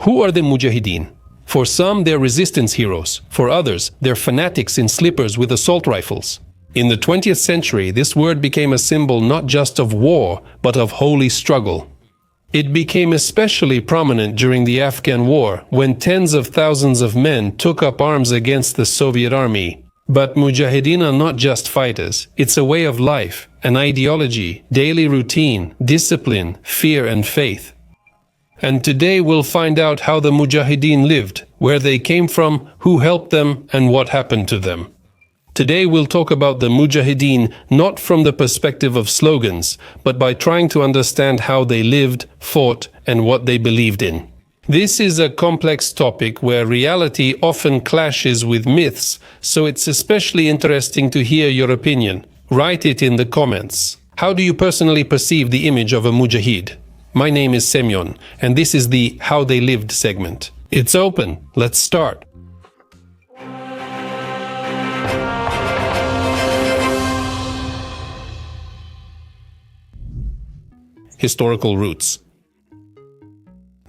Who are the Mujahideen? For some, they're resistance heroes. For others, they're fanatics in slippers with assault rifles. In the 20th century, this word became a symbol not just of war, but of holy struggle. It became especially prominent during the Afghan War, when tens of thousands of men took up arms against the Soviet army. But Mujahideen are not just fighters. It's a way of life, an ideology, daily routine, discipline, fear and faith. And today we'll find out how the Mujahideen lived, where they came from, who helped them, and what happened to them. Today we'll talk about the Mujahideen not from the perspective of slogans, but by trying to understand how they lived, fought, and what they believed in. This is a complex topic where reality often clashes with myths, so it's especially interesting to hear your opinion. Write it in the comments. How do you personally perceive the image of a Mujahid? My name is Semyon, and this is the How They Lived segment. It's open. Let's start. Historical roots.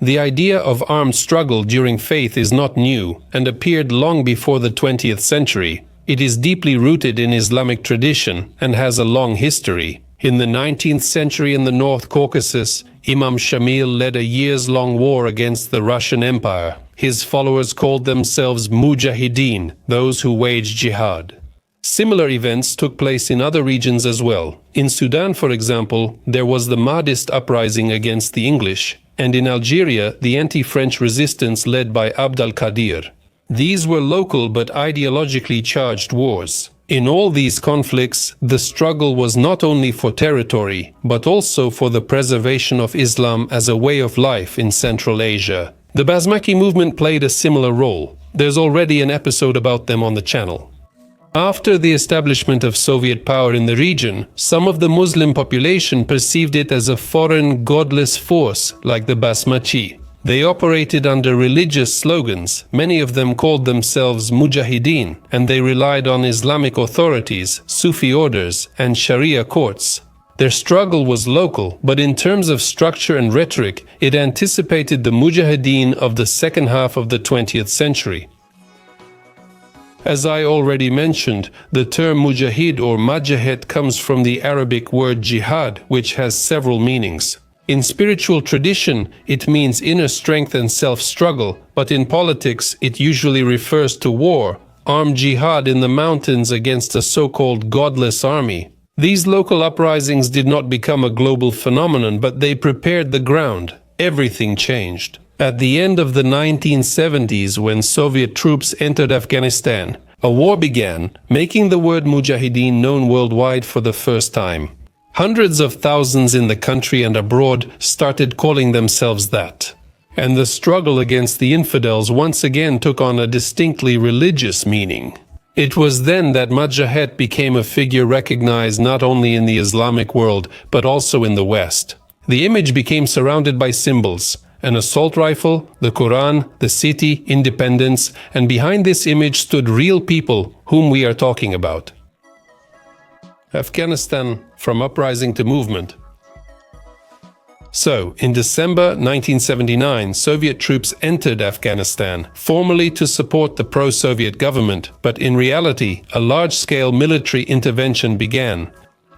The idea of armed struggle during faith is not new and appeared long before the 20th century. It is deeply rooted in Islamic tradition and has a long history. In the 19th century in the North Caucasus, Imam Shamil led a years-long war against the Russian Empire. His followers called themselves Mujahideen, those who waged jihad. Similar events took place in other regions as well. In Sudan, for example, there was the Mahdist uprising against the English, and in Algeria, the anti-French resistance led by Abd al-Qadir. These were local but ideologically charged wars. In all these conflicts, the struggle was not only for territory, but also for the preservation of Islam as a way of life in Central Asia. The Basmaki movement played a similar role. There's already an episode about them on the channel. After the establishment of Soviet power in the region, some of the Muslim population perceived it as a foreign, godless force like the Basmachi. They operated under religious slogans. Many of them called themselves Mujahideen, and they relied on Islamic authorities, Sufi orders, and Sharia courts. Their struggle was local, but in terms of structure and rhetoric, it anticipated the Mujahideen of the second half of the 20th century. As I already mentioned, the term mujahid or majahed comes from the Arabic word jihad, which has several meanings. In spiritual tradition, it means inner strength and self-struggle, but in politics, it usually refers to war, armed jihad in the mountains against a so-called godless army. These local uprisings did not become a global phenomenon, but they prepared the ground. Everything changed. At the end of the 1970s, when Soviet troops entered Afghanistan, a war began, making the word Mujahideen known worldwide for the first time. Hundreds of thousands in the country and abroad started calling themselves that. And the struggle against the infidels once again took on a distinctly religious meaning. It was then that Majahed became a figure recognized not only in the Islamic world, but also in the West. The image became surrounded by symbols: an assault rifle, the Quran, the city, independence, and behind this image stood real people whom we are talking about. Afghanistan, from uprising to movement. So, in December 1979, Soviet troops entered Afghanistan, formally to support the pro-Soviet government, but in reality, a large-scale military intervention began.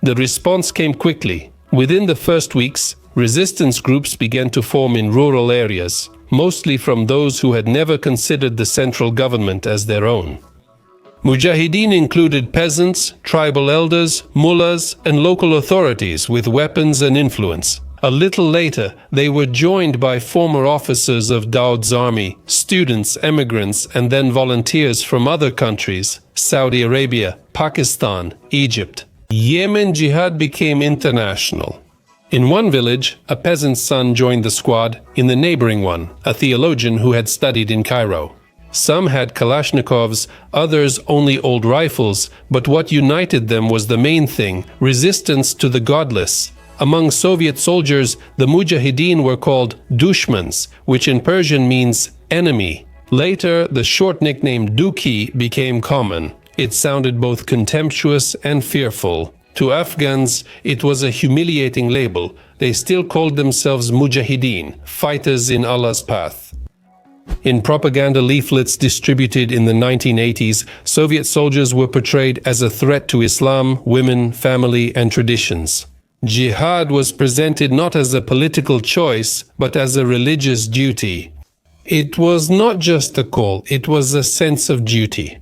The response came quickly. Within the first weeks, resistance groups began to form in rural areas, mostly from those who had never considered the central government as their own. Mujahideen included peasants, tribal elders, mullahs, and local authorities with weapons and influence. A little later, they were joined by former officers of Daud's army, students, emigrants, and then volunteers from other countries: Saudi Arabia, Pakistan, Egypt. Yemen jihad became international. In one village, a peasant's son joined the squad, in the neighboring one, a theologian who had studied in Cairo. Some had Kalashnikovs, others only old rifles, but what united them was the main thing: resistance to the godless. Among Soviet soldiers, the Mujahideen were called dushmans, which in Persian means enemy. Later, the short nickname Duki became common. It sounded both contemptuous and fearful. To Afghans, it was a humiliating label. They still called themselves Mujahideen, fighters in Allah's path. In propaganda leaflets distributed in the 1980s, Soviet soldiers were portrayed as a threat to Islam, women, family, and traditions. Jihad was presented not as a political choice, but as a religious duty. It was not just a call, it was a sense of duty.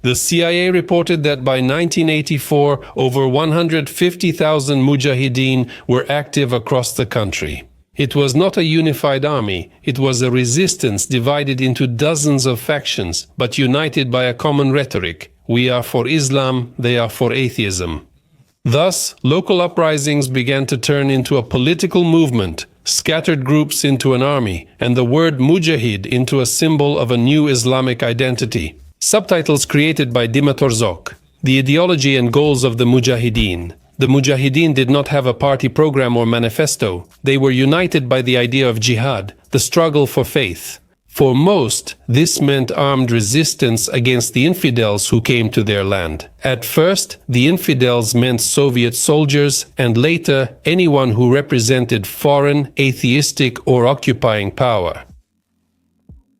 The CIA reported that by 1984, over 150,000 Mujahideen were active across the country. It was not a unified army, it was a resistance divided into dozens of factions, but united by a common rhetoric. We are for Islam, they are for atheism. Thus, local uprisings began to turn into a political movement, scattered groups into an army, and the word Mujahid into a symbol of a new Islamic identity. Subtitles created by Dima Torzok. The ideology and goals of the Mujahideen. The Mujahideen did not have a party program or manifesto. They were united by the idea of jihad, the struggle for faith. For most, this meant armed resistance against the infidels who came to their land. At first, the infidels meant Soviet soldiers, and later, anyone who represented foreign, atheistic, or occupying power.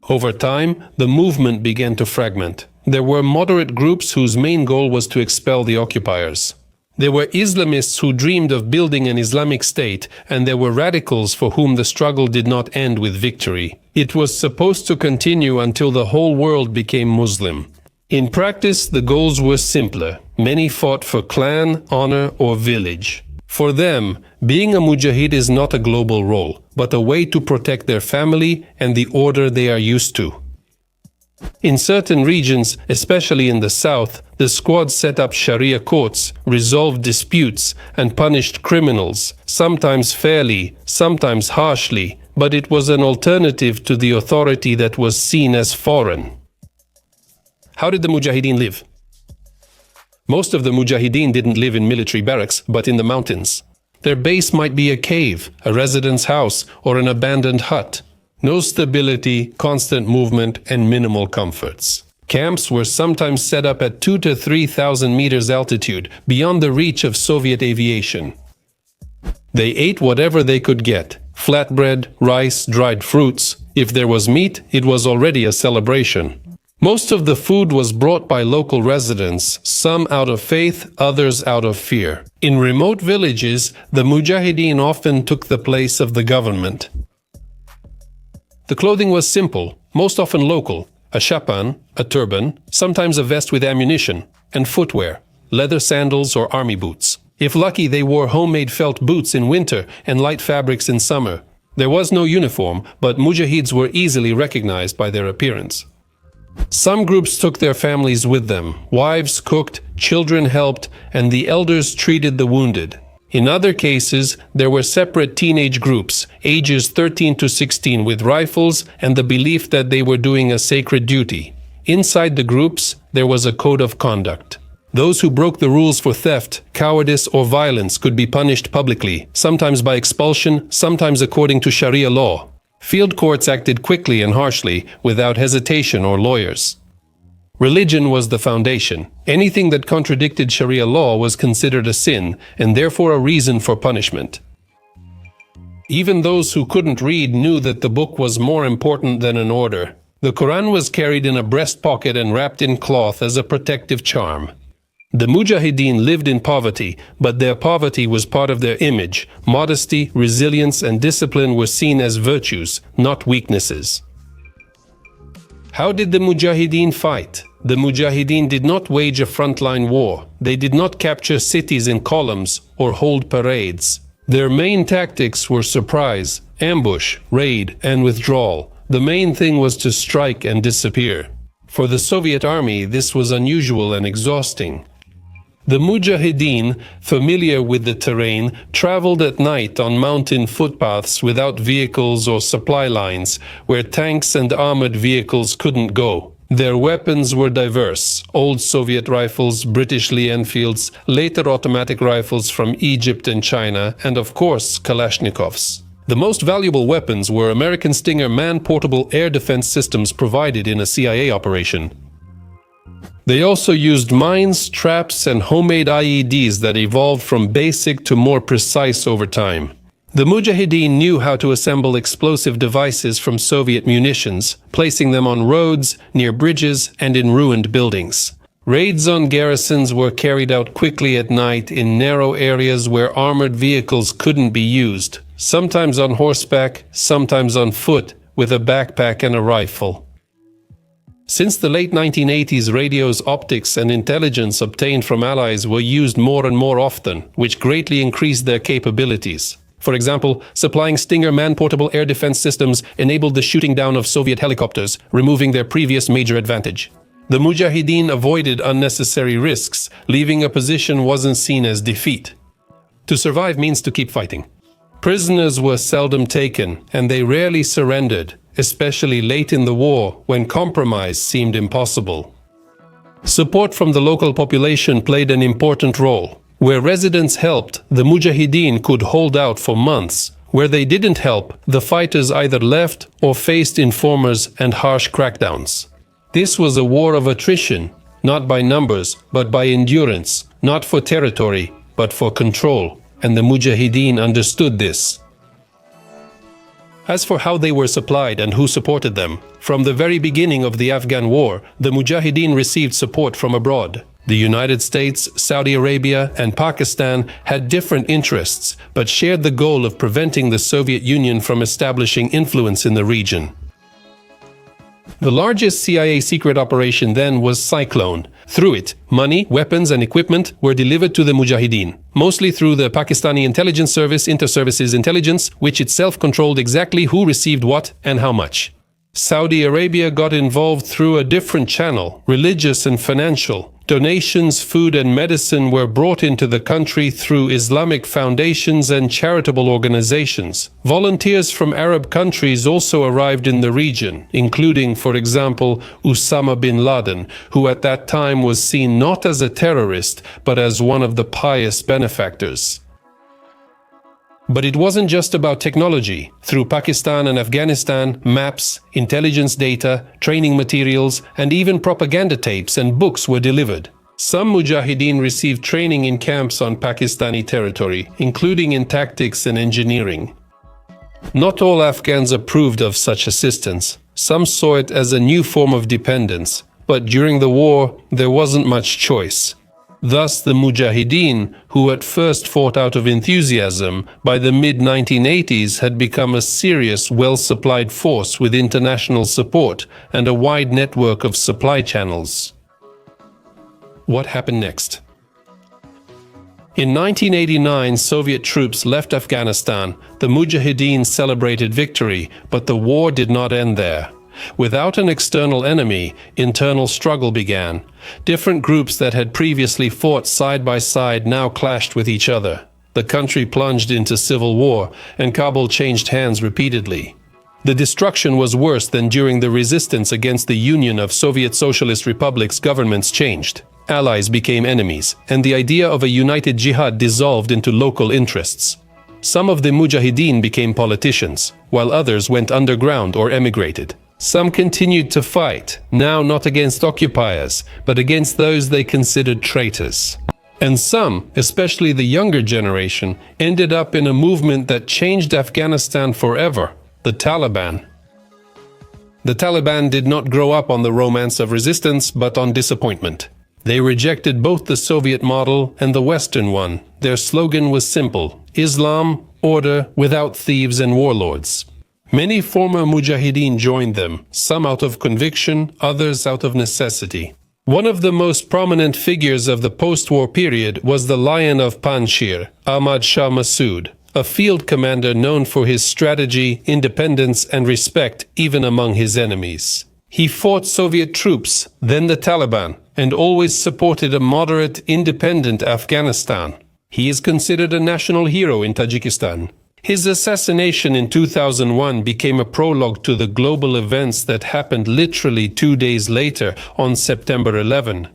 Over time, the movement began to fragment. There were moderate groups whose main goal was to expel the occupiers. There were Islamists who dreamed of building an Islamic state, and there were radicals for whom the struggle did not end with victory. It was supposed to continue until the whole world became Muslim. In practice, the goals were simpler. Many fought for clan, honor, or village. For them, being a mujahid is not a global role, but a way to protect their family and the order they are used to. In certain regions, especially in the south, the squad set up Sharia courts, resolved disputes, and punished criminals, sometimes fairly, sometimes harshly, but it was an alternative to the authority that was seen as foreign. How did the Mujahideen live? Most of the Mujahideen didn't live in military barracks, but in the mountains. Their base might be a cave, a residence house, or an abandoned hut. No stability, constant movement, and minimal comforts. Camps were sometimes set up at 2,000 to 3,000 meters altitude, beyond the reach of Soviet aviation. They ate whatever they could get: flatbread, rice, dried fruits. If there was meat, it was already a celebration. Most of the food was brought by local residents, some out of faith, others out of fear. In remote villages, the Mujahideen often took the place of the government. The clothing was simple, most often local: a shapan, a turban, sometimes a vest with ammunition, and footwear, leather sandals or army boots. If lucky, they wore homemade felt boots in winter and light fabrics in summer. There was no uniform, but mujahids were easily recognized by their appearance. Some groups took their families with them. Wives cooked, children helped, and the elders treated the wounded. In other cases, there were separate teenage groups, ages 13 to 16, with rifles and the belief that they were doing a sacred duty. Inside the groups, there was a code of conduct. Those who broke the rules for theft, cowardice, or violence could be punished publicly, sometimes by expulsion, sometimes according to Sharia law. Field courts acted quickly and harshly, without hesitation or lawyers. Religion was the foundation. Anything that contradicted Sharia law was considered a sin, and therefore a reason for punishment. Even those who couldn't read knew that the book was more important than an order. The Quran was carried in a breast pocket and wrapped in cloth as a protective charm. The Mujahideen lived in poverty, but their poverty was part of their image. Modesty, resilience, and discipline were seen as virtues, not weaknesses. How did the Mujahideen fight? The Mujahideen did not wage a frontline war. They did not capture cities in columns or hold parades. Their main tactics were surprise, ambush, raid, and withdrawal. The main thing was to strike and disappear. For the Soviet army, this was unusual and exhausting. The Mujahideen, familiar with the terrain, traveled at night on mountain footpaths without vehicles or supply lines, where tanks and armored vehicles couldn't go. Their weapons were diverse: old Soviet rifles, British Lee Enfields, later automatic rifles from Egypt and China, and of course, Kalashnikovs. The most valuable weapons were American Stinger man-portable air defense systems provided in a CIA operation. They also used mines, traps, and homemade IEDs that evolved from basic to more precise over time. The Mujahideen knew how to assemble explosive devices from Soviet munitions, placing them on roads, near bridges, and in ruined buildings. Raids on garrisons were carried out quickly at night in narrow areas where armored vehicles couldn't be used, sometimes on horseback, sometimes on foot, with a backpack and a rifle. Since the late 1980s, radios, optics, and intelligence obtained from allies were used more and more often, which greatly increased their capabilities. For example, supplying Stinger man-portable air defense systems enabled the shooting down of Soviet helicopters, removing their previous major advantage. The Mujahideen avoided unnecessary risks, leaving a position wasn't seen as defeat. To survive means to keep fighting. Prisoners were seldom taken, and they rarely surrendered, especially late in the war when compromise seemed impossible. Support from the local population played an important role. Where residents helped, the Mujahideen could hold out for months. Where they didn't help, the fighters either left or faced informers and harsh crackdowns. This was a war of attrition, not by numbers, but by endurance, not for territory, but for control, and the Mujahideen understood this. As for how they were supplied and who supported them, from the very beginning of the Afghan war, the Mujahideen received support from abroad. The United States, Saudi Arabia, and Pakistan had different interests, but shared the goal of preventing the Soviet Union from establishing influence in the region. The largest CIA secret operation then was Cyclone. Through it, money, weapons, and equipment were delivered to the Mujahideen, mostly through the Pakistani intelligence service, Inter-Services Intelligence, which itself controlled exactly who received what and how much. Saudi Arabia got involved through a different channel, religious and financial. Donations, food, and medicine were brought into the country through Islamic foundations and charitable organizations. Volunteers from Arab countries also arrived in the region, including, for example, Osama bin Laden, who at that time was seen not as a terrorist, but as one of the pious benefactors. But it wasn't just about technology. Through Pakistan and Afghanistan, maps, intelligence data, training materials, and even propaganda tapes and books were delivered. Some Mujahideen received training in camps on Pakistani territory, including in tactics and engineering. Not all Afghans approved of such assistance. Some saw it as a new form of dependence, but during the war, there wasn't much choice. Thus, the Mujahideen, who at first fought out of enthusiasm, by the mid-1980s had become a serious, well-supplied force with international support and a wide network of supply channels. What happened next? In 1989, Soviet troops left Afghanistan. The Mujahideen celebrated victory, but the war did not end there. Without an external enemy, internal struggle began. Different groups that had previously fought side by side now clashed with each other. The country plunged into civil war, and Kabul changed hands repeatedly. The destruction was worse than during the resistance against the Union of Soviet Socialist Republics. Governments changed. Allies became enemies, and the idea of a united jihad dissolved into local interests. Some of the Mujahideen became politicians, while others went underground or emigrated. Some continued to fight, now not against occupiers, but against those they considered traitors. And some, especially the younger generation, ended up in a movement that changed Afghanistan forever, the Taliban. The Taliban did not grow up on the romance of resistance, but on disappointment. They rejected both the Soviet model and the Western one. Their slogan was simple: Islam, order, without thieves and warlords. Many former Mujahideen joined them, some out of conviction, others out of necessity. One of the most prominent figures of the post-war period was the Lion of Panjshir, Ahmad Shah Massoud, a field commander known for his strategy, independence, and respect even among his enemies. He fought Soviet troops, then the Taliban, and always supported a moderate, independent Afghanistan. He is considered a national hero in Tajikistan. His assassination in 2001 became a prologue to the global events that happened literally 2 days later on September 11.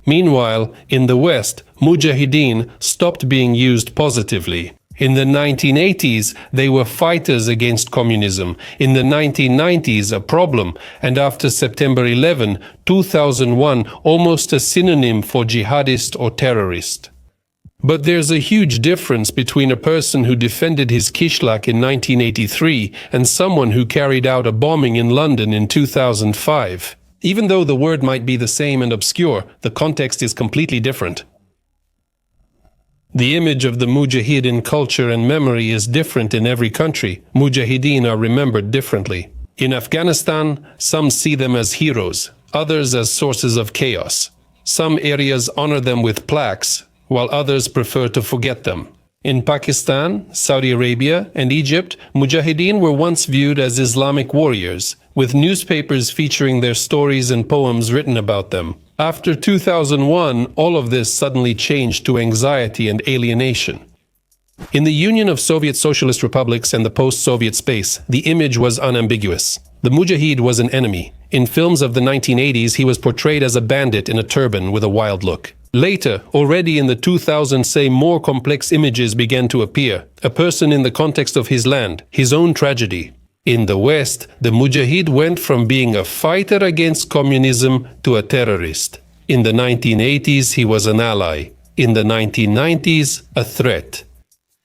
Meanwhile, in the West, Mujahideen stopped being used positively. In the 1980s, they were fighters against communism. In the 1990s, a problem. And after September 11, 2001, almost a synonym for jihadist or terrorist. But there's a huge difference between a person who defended his kishlak in 1983 and someone who carried out a bombing in London in 2005. Even though the word might be the same and obscure, the context is completely different. The image of the Mujahideen culture and memory is different in every country. Mujahideen are remembered differently. In Afghanistan, some see them as heroes, others as sources of chaos. Some areas honor them with plaques, while others prefer to forget them. In Pakistan, Saudi Arabia, and Egypt, Mujahideen were once viewed as Islamic warriors, with newspapers featuring their stories and poems written about them. After 2001, all of this suddenly changed to anxiety and alienation. In the Union of Soviet Socialist Republics and the post-Soviet space, the image was unambiguous. The Mujahid was an enemy. In films of the 1980s, he was portrayed as a bandit in a turban with a wild look. Later, already in the 2000s, more complex images began to appear. A person in the context of his land, his own tragedy. In the West, the Mujahid went from being a fighter against communism to a terrorist. In the 1980s, he was an ally. In the 1990s, a threat.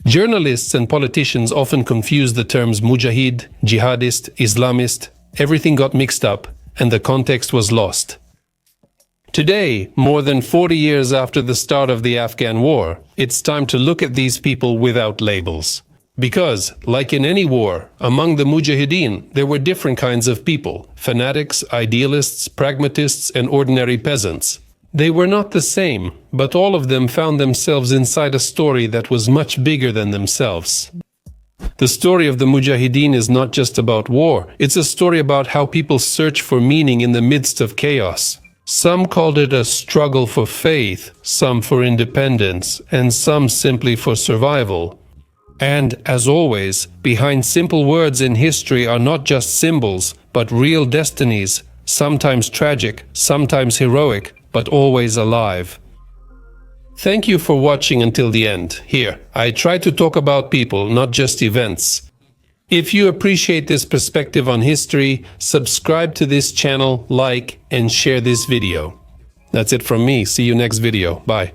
Journalists and politicians often confuse the terms Mujahid, jihadist, Islamist. Everything got mixed up, and the context was lost. Today, more than 40 years after the start of the Afghan war, it's time to look at these people without labels. Because, like in any war, among the Mujahideen, there were different kinds of people: fanatics, idealists, pragmatists, and ordinary peasants. They were not the same, but all of them found themselves inside a story that was much bigger than themselves. The story of the Mujahideen is not just about war, it's a story about how people search for meaning in the midst of chaos. Some called it a struggle for faith, some for independence, and some simply for survival. And, as always, behind simple words in history are not just symbols, but real destinies, sometimes tragic, sometimes heroic, but always alive. Thank you for watching until the end. Here, I try to talk about people, not just events. If you appreciate this perspective on history, subscribe to this channel, like, and share this video. That's it from me. See you next video. Bye.